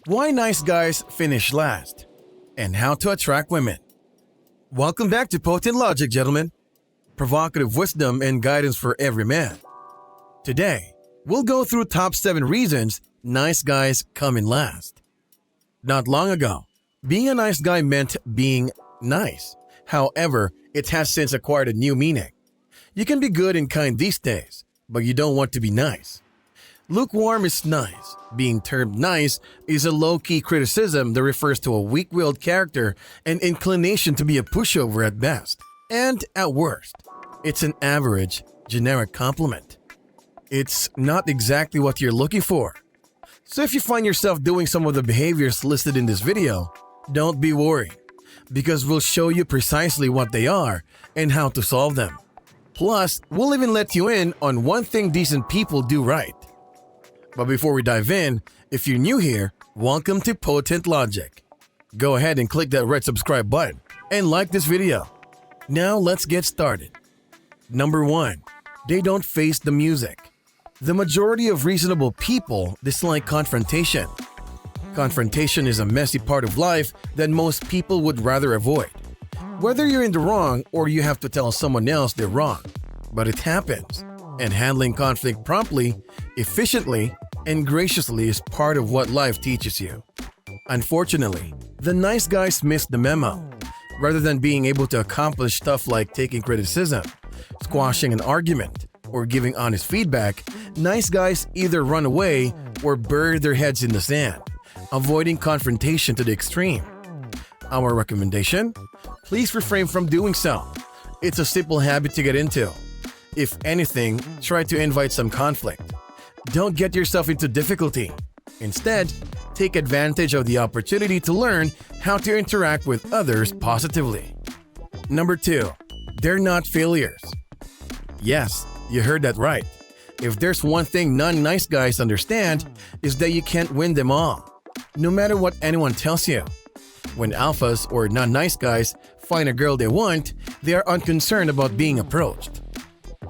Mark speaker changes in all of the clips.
Speaker 1: Why nice guys finish last, and how to attract women. Welcome back to Potent Logic, gentlemen. Provocative wisdom and guidance for every man. Today, we'll go through top 7 reasons nice guys come in last. Not long ago, being a nice guy meant being nice. However, it has since acquired a new meaning. You can be good and kind these days, but you don't want to be nice. Lukewarm is nice. Being termed nice is a low-key criticism that refers to a weak-willed character and inclination to be a pushover at best. And at worst, it's an average, generic compliment. It's not exactly what you're looking for. So if you find yourself doing some of the behaviors listed in this video, don't be worried, because we'll show you precisely what they are and how to solve them. Plus, we'll even let you in on one thing decent people do right. But before we dive in, if you're new here, welcome to Potent Logic. Go ahead and click that red subscribe button and like this video. Now let's get started. Number 1. They don't face the music. The majority of reasonable people dislike confrontation. Confrontation is a messy part of life that most people would rather avoid. Whether you're in the wrong or you have to tell someone else they're wrong. But it happens. And handling conflict promptly, efficiently, and graciously is part of what life teaches you. Unfortunately, the nice guys miss the memo. Rather than being able to accomplish stuff like taking criticism, squashing an argument, or giving honest feedback, nice guys either run away or bury their heads in the sand, avoiding confrontation to the extreme. Our recommendation? Please refrain from doing so. It's a simple habit to get into. If anything, try to invite some conflict. Don't get yourself into difficulty. Instead, take advantage of the opportunity to learn how to interact with others positively. Number 2. They're not failures. Yes, you heard that right. If there's one thing non-nice guys understand, is that you can't win them all, no matter what anyone tells you. When alphas or non-nice guys find a girl they want, they are unconcerned about being approached.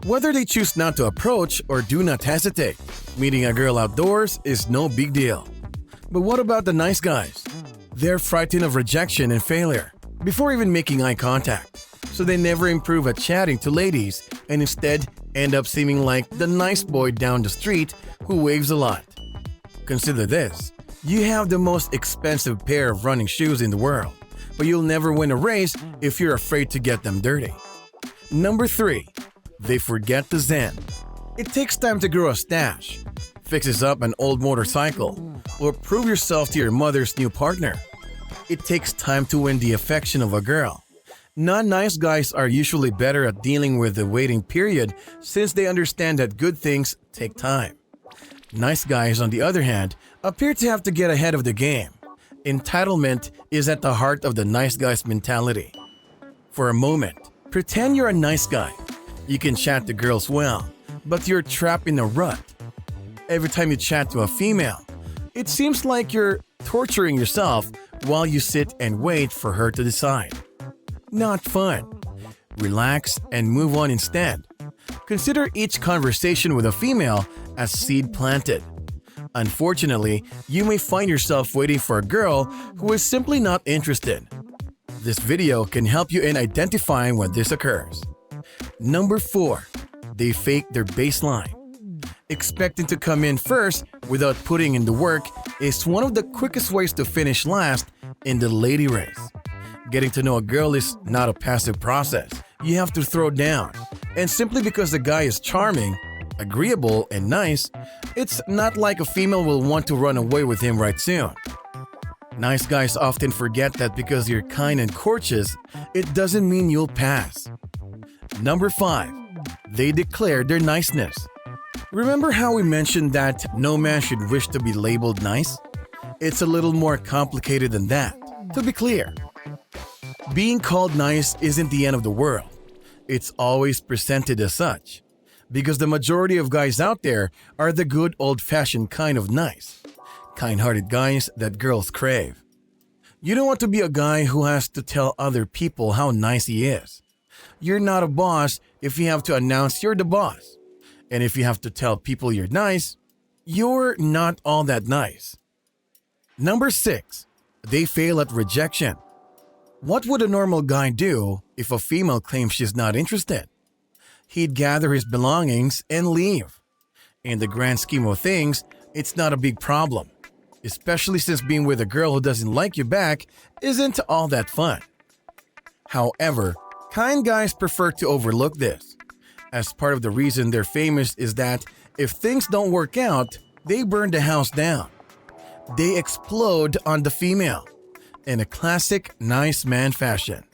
Speaker 1: Whether they choose not to approach or do not hesitate, meeting a girl outdoors is no big deal. But what about the nice guys? They're frightened of rejection and failure before even making eye contact, so they never improve at chatting to ladies and instead end up seeming like the nice boy down the street who waves a lot. Consider this. You have the most expensive pair of running shoes in the world, but you'll never win a race if you're afraid to get them dirty. Number 3. They forget the zen. It takes time to grow a stash, fixes up an old motorcycle, or prove yourself to your mother's new partner. It takes time to win the affection of a girl. Non-nice guys are usually better at dealing with the waiting period since they understand that good things take time. Nice guys, on the other hand, appear to have to get ahead of the game. Entitlement is at the heart of the nice guy's mentality. For a moment, pretend you're a nice guy. You can chat to girls well, but you're trapped in a rut. Every time you chat to a female, it seems like you're torturing yourself while you sit and wait for her to decide. Not fun. Relax and move on instead. Consider each conversation with a female as seed planted. Unfortunately, you may find yourself waiting for a girl who is simply not interested. This video can help you in identifying when this occurs. Number 4. They fake their baseline. Expecting to come in first without putting in the work is one of the quickest ways to finish last in the lady race. Getting to know a girl is not a passive process. You have to throw down. And simply because the guy is charming, agreeable, and nice, it's not like a female will want to run away with him right soon. Nice guys often forget that because you're kind and courteous, it doesn't mean you'll pass. Number 5. They declare their niceness. Remember how we mentioned that no man should wish to be labeled nice? It's a little more complicated than that. To be clear, being called nice isn't the end of the world. It's always presented as such. Because the majority of guys out there are the good old-fashioned kind of nice. Kind-hearted guys that girls crave. You don't want to be a guy who has to tell other people how nice he is. You're not a boss if you have to announce you're the boss. And if you have to tell people you're nice, you're not all that nice. Number 6. They fail at rejection. What would a normal guy do if a female claims she's not interested? He'd gather his belongings and leave. In the grand scheme of things, it's not a big problem, especially since being with a girl who doesn't like you back isn't all that fun. However, kind guys prefer to overlook this, as part of the reason they're famous is that if things don't work out, they burn the house down. They explode on the female, in a classic nice man fashion.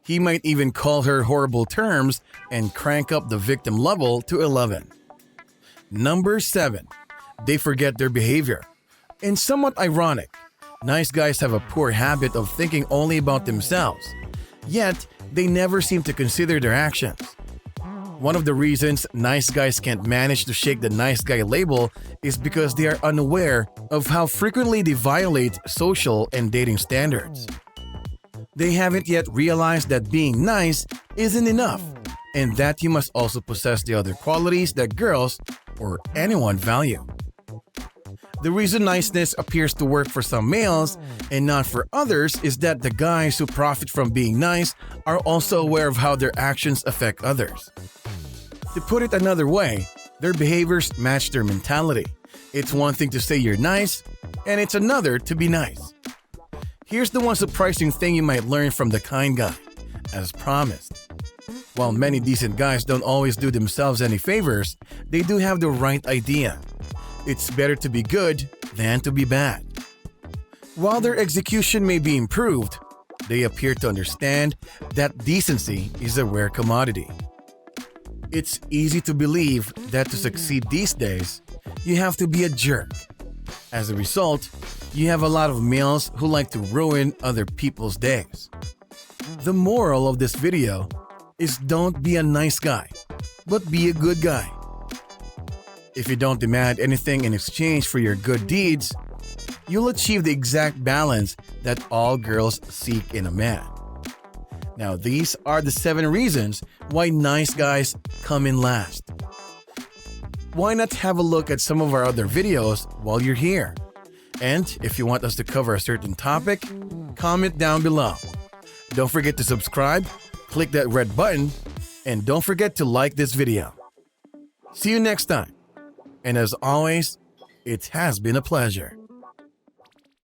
Speaker 1: He might even call her horrible terms and crank up the victim level to 11. Number 7. They forget their behavior. And somewhat ironic, nice guys have a poor habit of thinking only about themselves, yet they never seem to consider their actions. One of the reasons nice guys can't manage to shake the nice guy label is because they are unaware of how frequently they violate social and dating standards. They haven't yet realized that being nice isn't enough, and that you must also possess the other qualities that girls or anyone value. The reason niceness appears to work for some males and not for others is that the guys who profit from being nice are also aware of how their actions affect others. To put it another way, their behaviors match their mentality. It's one thing to say you're nice, and it's another to be nice. Here's the one surprising thing you might learn from the kind guy, as promised. While many decent guys don't always do themselves any favors, they do have the right idea. It's better to be good than to be bad. While their execution may be improved, they appear to understand that decency is a rare commodity. It's easy to believe that to succeed these days, you have to be a jerk. As a result, you have a lot of males who like to ruin other people's days. The moral of this video is don't be a nice guy, but be a good guy. If you don't demand anything in exchange for your good deeds, you'll achieve the exact balance that all girls seek in a man. Now, these are the 7 reasons why nice guys come in last. Why not have a look at some of our other videos while you're here? And if you want us to cover a certain topic, comment down below. Don't forget to subscribe, click that red button, and don't forget to like this video. See you next time. And as always, it has been a pleasure.